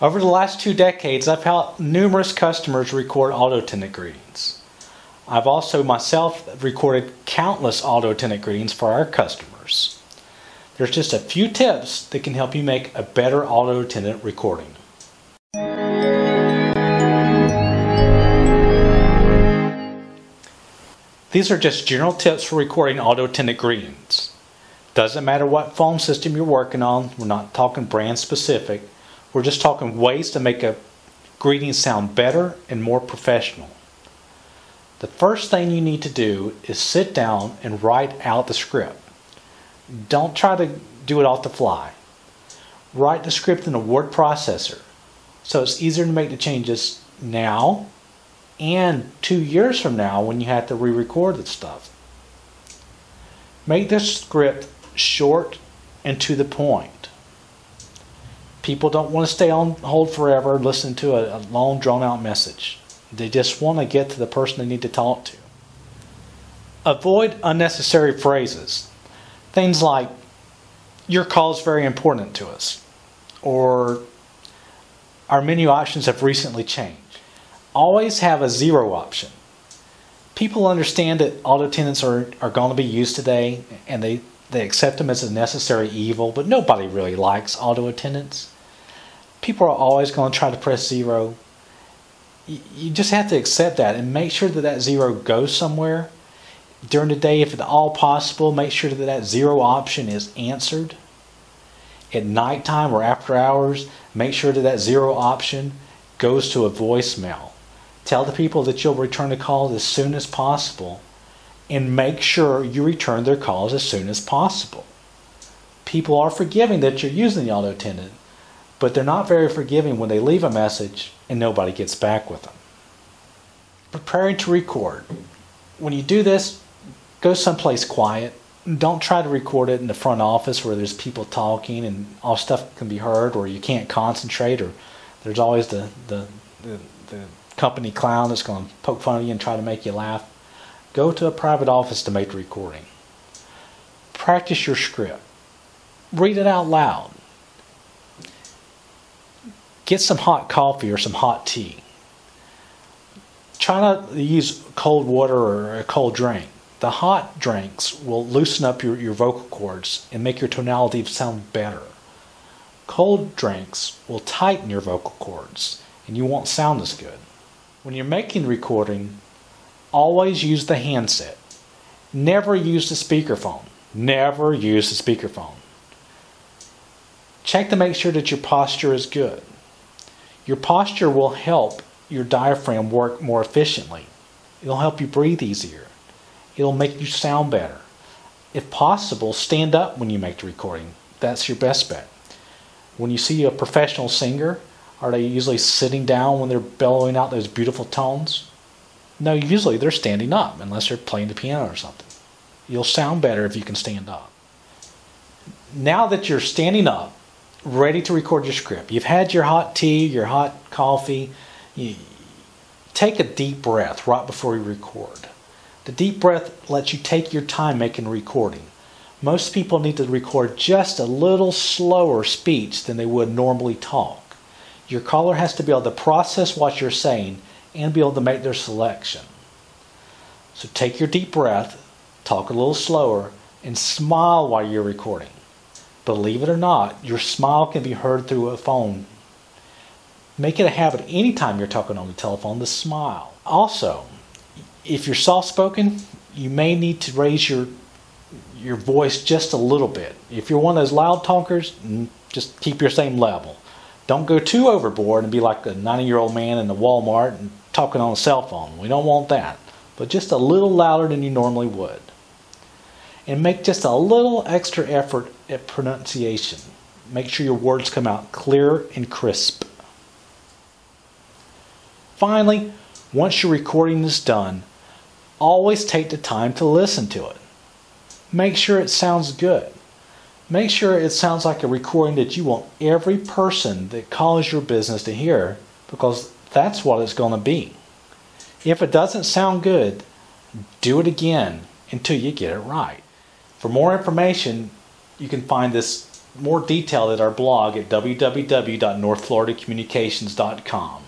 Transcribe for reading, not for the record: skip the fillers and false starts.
Over the last 2 decades, I've helped numerous customers record auto-attendant greetings. I've also myself recorded countless auto-attendant greetings for our customers. There's just a few tips that can help you make a better auto-attendant recording. These are just general tips for recording auto-attendant greetings. Doesn't matter what phone system you're working on, we're not talking brand specific. We're just talking ways to make a greeting sound better and more professional. The first thing you need to do is sit down and write out the script. Don't try to do it off the fly. Write the script in a word processor so it's easier to make the changes now and 2 years from now when you have to re-record the stuff. Make the script short and to the point. People don't want to stay on hold forever listening to a long drawn-out message. They just want to get to the person they need to talk to. Avoid unnecessary phrases. Things like, "Your call is very important to us," or "Our menu options have recently changed." Always have a zero option. People understand that auto-attendants are going to be used today, and they accept them as a necessary evil, but nobody really likes auto-attendants. People are always going to try to press zero. You just have to accept that and make sure that that zero goes somewhere. During the day, if at all possible, make sure that that zero option is answered. At nighttime or after hours, make sure that that zero option goes to a voicemail. Tell the people that you'll return the call as soon as possible, and make sure you return their calls as soon as possible. People are forgiving that you're using the auto-attendant, but they're not very forgiving when they leave a message and nobody gets back with them. Preparing to record. When you do this, go someplace quiet. Don't try to record it in the front office where there's people talking and all stuff can be heard, or you can't concentrate, or there's always the company clown that's going to poke fun of you and try to make you laugh. Go to a private office to make the recording. Practice your script. Read it out loud. Get some hot coffee or some hot tea. Try not to use cold water or a cold drink. The hot drinks will loosen up your vocal cords and make your tonality sound better. Cold drinks will tighten your vocal cords and you won't sound as good. When you're making the recording, always use the handset. Never use the speakerphone. Never use the speakerphone. Check to make sure that your posture is good. Your posture will help your diaphragm work more efficiently. It'll help you breathe easier. It'll make you sound better. If possible, stand up when you make the recording. That's your best bet. When you see a professional singer, are they usually sitting down when they're bellowing out those beautiful tones? No, usually they're standing up, unless they're playing the piano or something. You'll sound better if you can stand up. Now that you're standing up, ready to record your script, you've had your hot tea, your hot coffee, take a deep breath right before you record. The deep breath lets you take your time making a recording. Most people need to record just a little slower speech than they would normally talk. Your caller has to be able to process what you're saying and be able to make their selection. So take your deep breath, talk a little slower, and smile while you're recording. Believe it or not, your smile can be heard through a phone. Make it a habit anytime you're talking on the telephone to smile. Also, if you're soft-spoken, you may need to raise your voice just a little bit. If you're one of those loud talkers, just keep your same level. Don't go too overboard and be like a 90-year-old man in the Walmart and talking on a cell phone. We don't want that. But just a little louder than you normally would. And make just a little extra effort at pronunciation. Make sure your words come out clear and crisp. Finally, once your recording is done, always take the time to listen to it. Make sure it sounds good. Make sure it sounds like a recording that you want every person that calls your business to hear, because that's what it's going to be. If it doesn't sound good, do it again until you get it right. For more information, you can find this more detailed at our blog at www.northfloridacommunications.com.